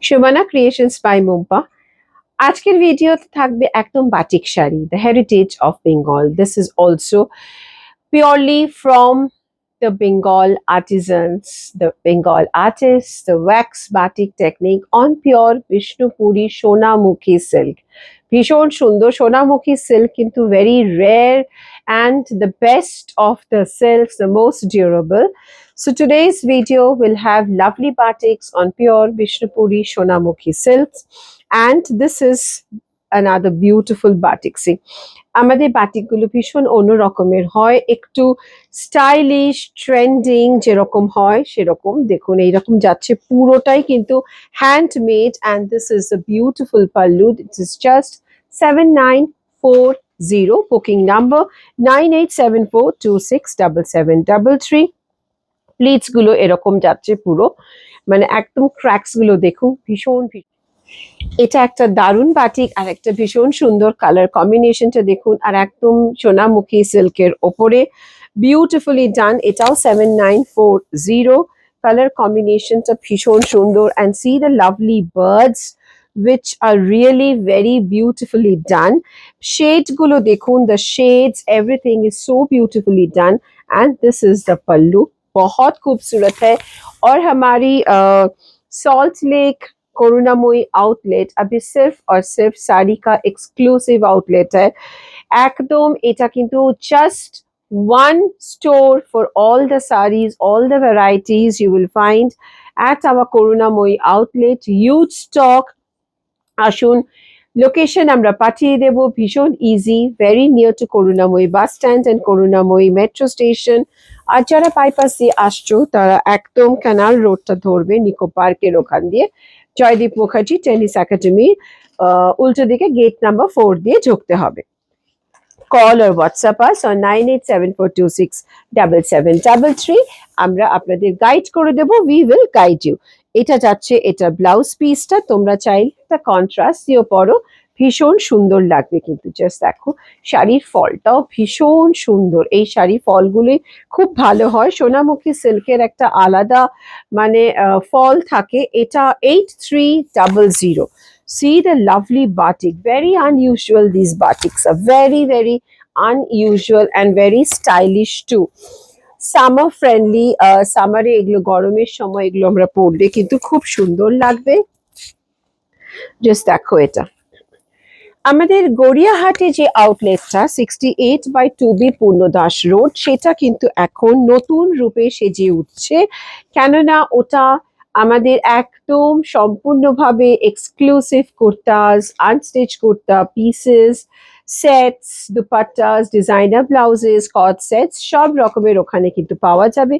Sobhana creations by মুম্পা। আজকের ভিডিওতে থাকবে একদম batik sari, the heritage of Bengal. This is also purely from the Bengal artisans, the Bengal artists, the wax batik technique on pure Vishnupuri Sonamukhi silk. ভীষণ সুন্দর Sonamukhi silk, কিন্তু very rare and the best of the silks, the most durable. So today's video will have lovely batiks on pure Vishnupuri Sonamukhi silks, and this is another beautiful batik. See, আমাদের বাটিকগুলো ভীষণ অন্য রকমের হয়, একটু stylish trending যেরকম হয় সেরকম। দেখুন এইরকম যাচ্ছে, পুরোটাই কিন্তু handmade, and this is a beautiful pallu. This is just 7940, booking number 9874267733। Pleats গুলো এরকম যাচ্ছে পুরো, মানে একদম ক্র্যাকস গুলো দেখুন, ভীষণ এটা একটা দারুণ বাটিক, আর একটা ভীষণ সুন্দর কালার কম্বিনেশনটা দেখুন, আর একদম সোনামুখী সিল্কের ওপরে বিউটিফুলি ডান। এটাও 7940, কালার কম্বিনেশনটা ভীষণ সুন্দর, and C the lovely birds which are really very beautifully done. Shades gulo dekhun, the shades, everything is so beautifully done, and this is the pallu, bahut khoobsurat hai। aur hamari Salt Lake Karunamoyee outlet अभी सिर्फ और सिर्फ साड़ी का exclusive outlet है एकदम। এটা কিন্তু just one store for all the sarees, all the varieties you will find at our Karunamoyi outlet. Huge stock, আসুন। লোকেশন আমরা পাঠিয়ে দেব, ভীষণ easy, very near to Karunamoyee bus stand and Karunamoyee metro station. আর যারা বাইপাস দিয়ে আসছো তারা একদম ক্যানাল রোডটা ধরবে, নিকো পার্কের ওখান দিয়ে জয়দীপ মুখার্জি টেনিস একাডেমি উল্টো দিকে গেট নাম্বার 4 দিয়ে ঢুকতে হবে। Call or WhatsApp us on 9874267733। আমরা আপনাদের গাইড করে দেব, উই উইল গাইড ইউ। এটা যাচ্ছে, এটা ব্লাউজ পিসটা, তোমরা চাইলে একটা কন্ট্রাস্ট দিয়েও পরো, ভীষণ সুন্দর লাগবে। কিন্তু জাস্ট দেখো শাড়ির ফলটাও ভীষণ সুন্দর, এই শাড়ি ফলগুলি খুব ভালো হয়। সোনামুখী সিল্কের একটা আলাদা মানে ফল থাকে। এটা 8300। See the lovely batik, very unusual. These batiks are very very unusual and very stylish too. Summer friendly, সামারে এগুলো গরমের সময় এগুলো আমরা পরলে কিন্তু খুব সুন্দর লাগবে। জাস্ট দেখো এটা আমাদের গড়িয়াহাটে যে আউটলেটটা 68/2B পূর্ণদাস রোড, সেটা কিন্তু এখন নতুন রূপে সেজে উঠছে, কেননা ওটা আমাদের একদম সম্পূর্ণভাবে exclusive kurtas, unstitch kurta pieces, sets, dupattas, designer blouses, কট সেটস, সব রকমের ওখানে কিন্তু পাওয়া যাবে।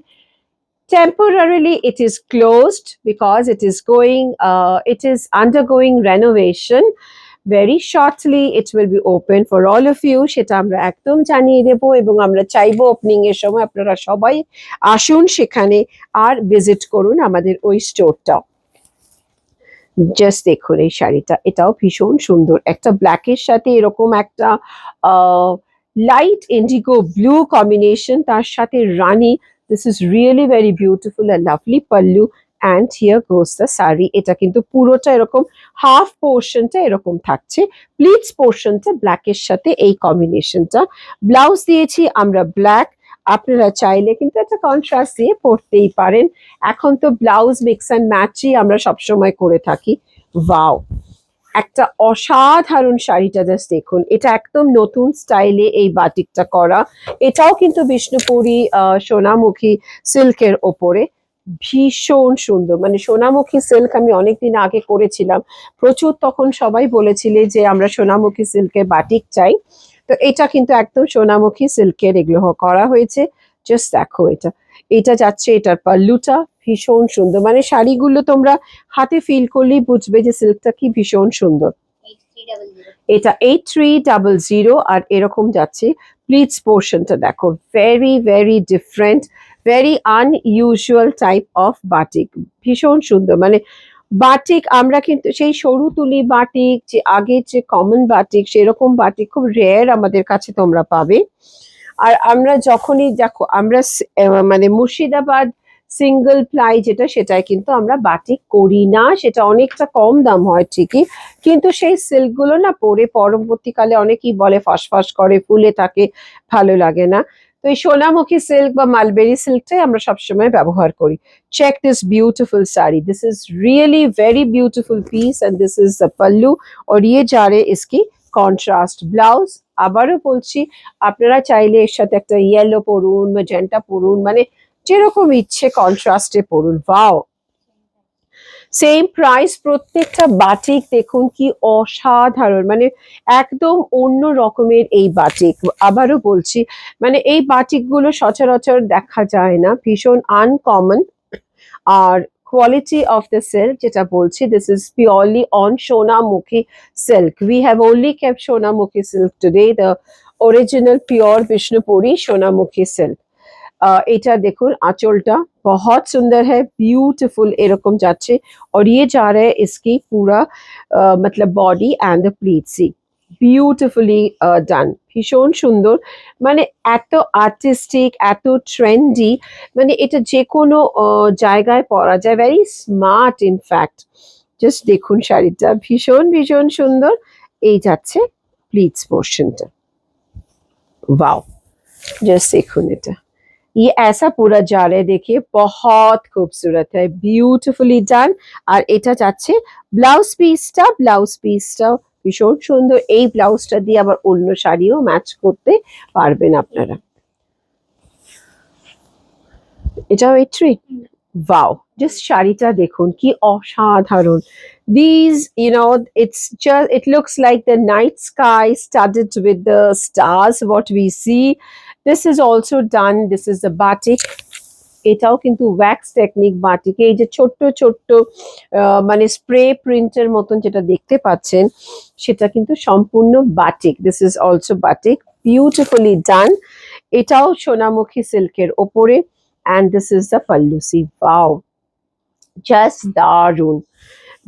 Temporarily it is closed because it is undergoing renovation. Very shortly it will be open for all of you, সেটা আমরা একদম জানিয়ে দেব, এবং আমরা চাইবো ওপেনিং এর সময় আপনারা সবাই আসুন সেখানে আর ভিজিট করুন আমাদের ওই স্টোরটা। জাস্ট দেখুন এই শাড়িটা, এটাও ভীষণ সুন্দর, একটা ব্ল্যাকের সাথে এরকম একটা লাইট ইন্ডিগো ব্লু কম্বিনেশন, তার সাথে রানী। This is really very beautiful, a lovely pallu, and here goes the saree. এটা কিন্তু পুরোটা এরকম হাফ পোর্শনটা এরকম থাকছে, প্লিটস পোর্শনটা ব্ল্যাকের সাথে এই কম্বিনেশনটা। ব্লাউজ দিয়েছি আমরা ব্ল্যাক, আপনারা চাইলে কিন্তু একটা কন্ট্রাস্ট দিয়ে পরতেই পারেন। এখন তো ব্লাউজ মিক্স অ্যান্ড ম্যাচই আমরা সবসময় করে থাকি। ওয়াও, একটা অসাধারণ শাড়িটা জাস্ট দেখুন, এটা একদম নতুন স্টাইলে এই বাটিকটা করা। এটাও কিন্তু বিষ্ণুপুরি সোনামুখী সিল্কের ওপরে, ভীষণ সুন্দর। মানে সোনামুখী সিল্ক আমি অনেকদিন আগে করেছিলাম, প্রচুর তখন সবাই বলেছিলে যে আমরা সোনামুখী সিল্কের বাটিক চাই, তো এটা কিন্তু একদম সোনামুখী সিল্কের এগুলো করা হয়েছে। জাস্ট দেখো এটা, এটা যাচ্ছে, এটার পাল্লুটা ভীষণ সুন্দর, মানে শাড়িগুলো তোমরা হাতে ফিল করলেই বুঝবে যে সিল্কটা কি ভীষণ সুন্দর। এটা 8300, আর এরকম যাচ্ছে প্লিটস পোর্শনটা দেখো, very very different, very unusual type of batik, ভীষণ সুন্দর। মানে বাটিক আমরা কিন্তু সেই সরু তুলি বাটিক, যে আগের যে কমন বাটিক, সেরকম বাটিক খুব রেয়ার আমাদের কাছে তোমরা পাবে। আর আমরা যখনই দেখো আমরা মানে মুর্শিদাবাদ সিঙ্গেল প্লাই যেটা, সেটাই কিন্তু আমরা বাটিক করি না। সেটা অনেকটা কম দাম হয় ঠিকই, কিন্তু সেই সিল্কগুলো না পরে পরবর্তীকালে অনেকেই বলে ফসফস করে, ফুলে থাকে, ভালো লাগে না। তো এই সোনামুখী সিল্ক বা মালবেরি সিল্কটাই আমরা সবসময় ব্যবহার করি। Check this beautiful sari. This is really very beautiful piece and this is the pallu और ये जा रहे इसकी কন্ট্রাস্ট ব্লাউজ। আবারও বলছি, আপনারা চাইলে এর সাথে একটা ইয়েলো পরুন, ম্যাজেন্টা পরুন, মানে যেরকম ইচ্ছে কন্ট্রাস্টে পরুন। Wow, same price. প্রত্যেকটা বাটিক দেখুন কি অসাধারণ, মানে একদম অন্য রকমের এই বাটিক। আবারও বলছি, মানে এই বাটিক গুলো সচরাচর দেখা যায় না, ভীষণ আনকমন। আর কোয়ালিটি অফ দ্য সিল্ক যেটা বলছি, this is purely on Sonamukhi silk. We have only kept Sonamukhi silk today, the original pure Bishnupuri Sonamukhi silk. এটা দেখুন আঁচলটা बहुत सुंदर है, ब्यूटीफुल এরকম যাচ্ছে। और ये जा रहा है इसकी पूरा मतलब body and the pleat, see beautifully done, ভীষণ সুন্দর। মানে এত আর্টিস্টিক, এত ট্রেন্ডি, মানে এটা যে কোনো জায়গায় পরা যায়, ভেরি স্মার্ট ইনফ্যাক্ট। জাস্ট দেখুন শাড়িটা ভীষণ ভীষণ সুন্দর। এই যাচ্ছে প্লিটস পোর্শনটা, वाओ, जस्ट देखुन এটা, ये ऐसा पूरा जा रहा है, देखिए बहुत खूबसूरत है, ब्यूटीफुली डन। আর এটা যাচ্ছে ব্লাউজ পিসটা ভীষণ সুন্দর। এই ব্লাউজটা দিয়ে আবার অন্য শাড়িও ম্যাচ করতে পারবেন আপনারা। এটাও এট্রি, ওয়াও, জাস্ট শাড়িটা দেখুন কি অসাধারণ। These, you know, it looks like the night sky studded with the stars, what we see. This is also done, this is the batik. এটাও কিন্তু ওয়্যাক্স টেকনিক বাটিকে, এই যে ছোট্ট ছোট্ট মানে স্প্রে প্রিন্টের মতন যেটা দেখতে পাচ্ছেন, সেটা কিন্তু সম্পূর্ণ batik. This is also batik, beautifully done. এটাও সোনামুখী সিল্কের ওপরে, অ্যান্ড দিস ইজ দ্য পাল্লুসি। ওয়াও, জাস্ট দারুন,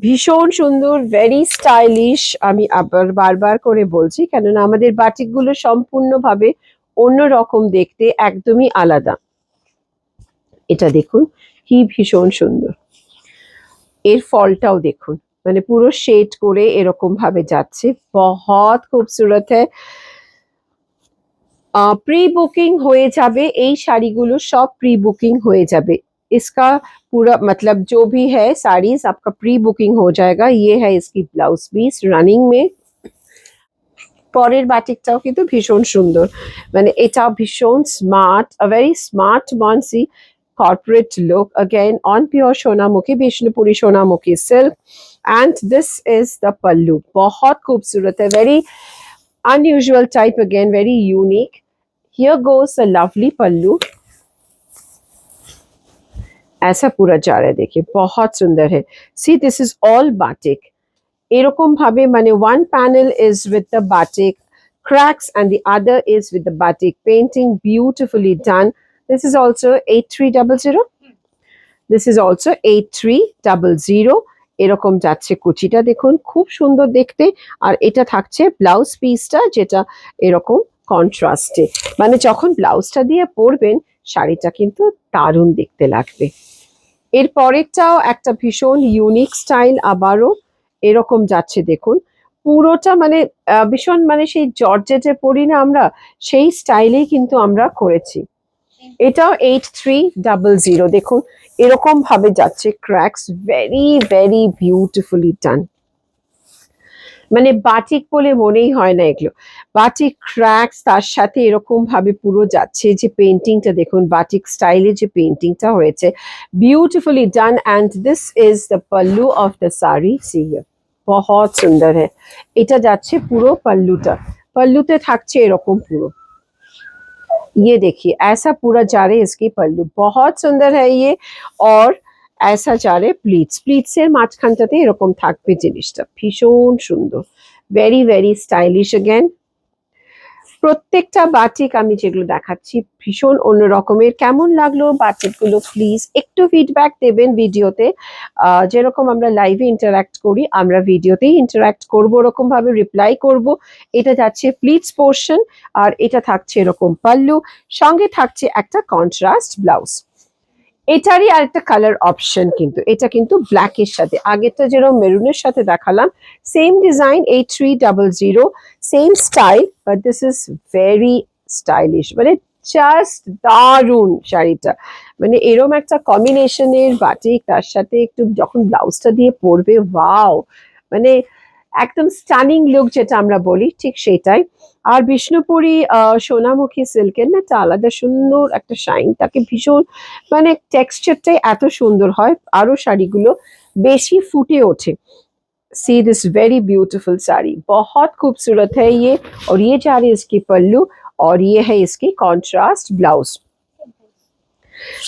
ভীষণ সুন্দর, ভেরি স্টাইলিশ। আমি আবার বারবার করে বলছি, কেননা আমাদের বাটিকগুলো সম্পূর্ণভাবে অন্যরকম দেখতে, একদমই আলাদা। এটা দেখুন কি ভীষণ সুন্দর, এর ফলটাও দেখুন, মানে পুরো শেড করে এরকম ভাবে যাচ্ছে, বহুত খুবসুরত হ্যায়। প্রি বুকিং হয়ে যাবে, এই শাড়িগুলো সব প্রি বুকিং হয়ে যাবে। इसका पूरा मतलब जो भी है साड़ीज आपका प्री बुकिंग हो जाएगा। ये है इसकी ब्लाउज पीस রানিং মে। পরের বাটিকটাও কিন্তু ভীষণ সুন্দর, মানে এটা ভীষণ smart, a very smart বনসি corporate look, again on pure Sonamukhi Bishnupuri Sonamukhi silk, and this is the pallu, bahut khoobsurat hai, very unusual type, again very unique. Here goes the lovely pallu, ऐसा पूरा जा रहा है, देखिए बहुत सुंदर है। See, this is all batik, এরকম ভাবে, মানে one panel is with the batik cracks and the other is with the batik painting, beautifully done. This is also 8300, this is also 8300। এরকম যাচ্ছে কুচিটা দেখুন, খুব সুন্দর দেখতে। আর এটা থাকছে ব্লাউজ পিসটা, যেটা এরকম কন্ট্রাস্টে, মানে যখন ব্লাউজটা দিয়ে পরবেন শাড়িটা কিন্তু দারুণ দেখতে লাগবে। এর পরেরটাও একটা ভীষণ ইউনিক স্টাইল, আবারও এরকম যাচ্ছে দেখুন, পুরোটা মানে ভীষণ, মানে সেই জর্জেটে পরি না আমরা, সেই স্টাইলেই কিন্তু আমরা করেছি। এটাও 8300, দেখুন এরকম ভাবে যাচ্ছে ক্র্যাকস, ভেরি ভেরি বিউটিফুলি ডান। মানে বাটিক বলে মনেই হয় না এগুলো, বাটিক ক্র্যাকস, তার সাথে এরকম ভাবে পুরো যাচ্ছে। যে পেন্টিংটা দেখুন, বাটিক স্টাইলে যে পেন্টিংটা হয়েছে, beautifully done. And this is the pallu of the sari, C here, বহুত সুন্দর হ্যায়। এটা যাচ্ছে পুরো পাল্লুটা, পাল্লুতে থাকছে এরকম পুরো, ये देखिए ऐसा पूरा जा रहे इसकी पल्लू, बहुत सुंदर है ये। और ऐसा जा रहे প্লিটসের মাঝখানটাতে এরকম থাকবে জিনিসটা, ভীষণ সুন্দর, ভেরি ভেরি স্টাইলিশ। अगेन প্রত্যেকটা বাটিক আমি যেগুলো দেখাচ্ছি ভীষণ অন্য রকমের। কেমন লাগলো বাটিকগুলো প্লিজ একটু ফিডব্যাক দেবেন ভিডিওতে। যেরকম আমরা লাইভে ইন্টারাক্ট করি, আমরা ভিডিওতেই ইন্টারাক্ট করবো, ওরকম ভাবে রিপ্লাই করব। এটা যাচ্ছে প্লিটস পোর্শন, আর এটা থাকছে এরকম পাল্লু, সঙ্গে থাকছে একটা কন্ট্রাস্ট ব্লাউজ। এটারই আরেকটা কালার অপশন, কিন্তু এটা কিন্তু ব্ল্যাকের সাথে, আগেরটা যেরকম মেরুনের সাথে দেখালাম, same design 8300, same style, but this is very stylish, মানে জাস্ট দারুন শাড়িটা। মানে এরম একটা কম্বিনেশনের বাটিক, তার সাথে একটু যখন ব্লাউজটা দিয়ে পরবে, ওয়াও, মানে একদম স্টানিং লুক যেটা আমরা বলি, ঠিক সেটাই। আর বিষ্ণুপুরি সোনামুখী সিল্কের না একটা আলাদা সুন্দর একটা শাইন, তাকে ভীষণ, মানে টেক্সচারটাই এত সুন্দর হয়, আরো শাড়িগুলো বেশি ফুটে ওঠে। See this very beautiful sari, बहुत खूबसूरत है ये। और ये जा रही है इसकी पल्लू, और ये है इसकी contrast blouse.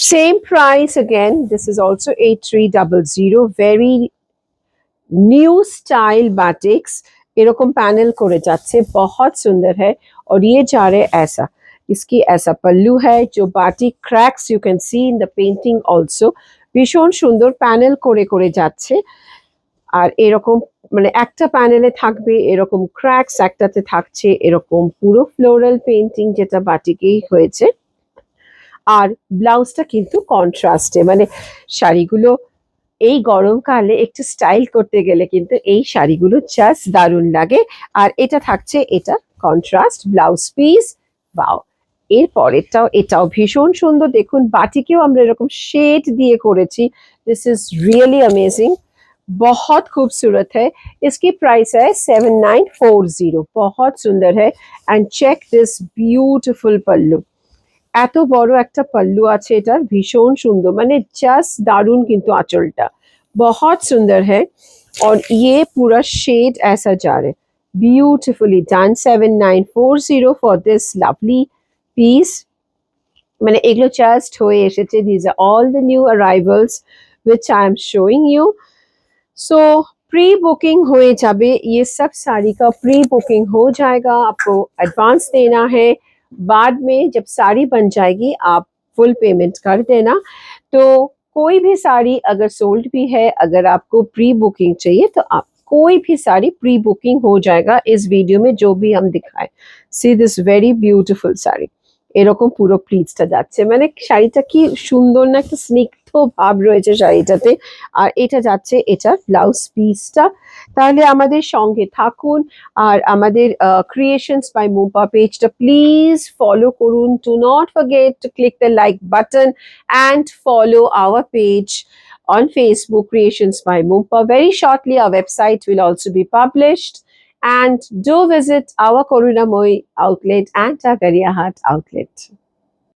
Same price again, this is also 8300, very new style batiks, এরকম पैनल করে যাচ্ছে, बहुत सुंदर है। और ये जा रहे ऐसा, इसकी ऐसा पल्लू है, जो batik cracks you can see in the painting also, ভীষণ সুন্দর প্যানেল করে করে যাচ্ছে। আর এরকম মানে একটা প্যানেলে থাকবে এরকম ক্র্যাকস, একটাতে থাকছে এরকম পুরো ফ্লোরাল পেন্টিং, যেটা বাটিকেই হয়েছে। আর ব্লাউজটা কিন্তু কন্ট্রাস্টে, মানে শাড়িগুলো এই গরমকালে একটু স্টাইল করতে গেলে কিন্তু এই শাড়িগুলো জাস্ট দারুণ লাগে। আর এটা থাকছে, এটা কন্ট্রাস্ট ব্লাউজ পিস, বাও। এর পরেরটাও, এটাও ভীষণ সুন্দর, দেখুন বাটিকেও আমরা এরকম শেড দিয়ে করেছি, দিস ইজ রিয়েলি अमेजिंग, बहुत खूबसूरत है। इसकी प्राइस है 7940, बहुत सुंदर है। एंड चेक दिस ब्यूटीफुल पल्लू, এত বড় একটা पल्लू আছে এটার, ভীষণ সুন্দর, মানে জাস্ট দারুণ কিন্তু আঁচলটা, बहुत सुंदर है। और ये पूरा शेड ऐसा जा रहा है, beautifully done, 7940 for this lovely piece. মানে এগুলো জাস্ট হয়ে এসেছে, these are all the new arrivals which I am showing you। So pre booking हो जाबे, ये सब साड़ी का प्री बुकिंग हो जाएगा, आपको एडवांस देना है, बाद में जब साड़ी बन जाएगी आप फुल पेमेंट कर देना। तो कोई भी साड़ी अगर सोल्ड भी है, अगर आपको प्री बुकिंग चाहिए तो आप कोई भी साड़ी प्री बुकिंग हो जाएगा, इस वीडियो में जो भी हम दिखाए। See this very beautiful sari, এরকম পুরো প্লিটসটা যাচ্ছে, মানে শাড়িটা কি সুন্দর না, একটা স্নিগ্ধ ভাব রয়েছে শাড়িটাতে। আর এটা যাচ্ছে এটার ব্লাউজ পিসটা। তাহলে আমাদের সঙ্গে থাকুন, আর আমাদের ক্রিয়েশনস বাই মুম্পা পেজটা প্লিজ ফলো করুন। Do not forget to click the like button and follow our page on Facebook, Creations by Mumpa. Very shortly, our website will also be published. And do visit our Karunamoi outlet and our Gariahat outlet.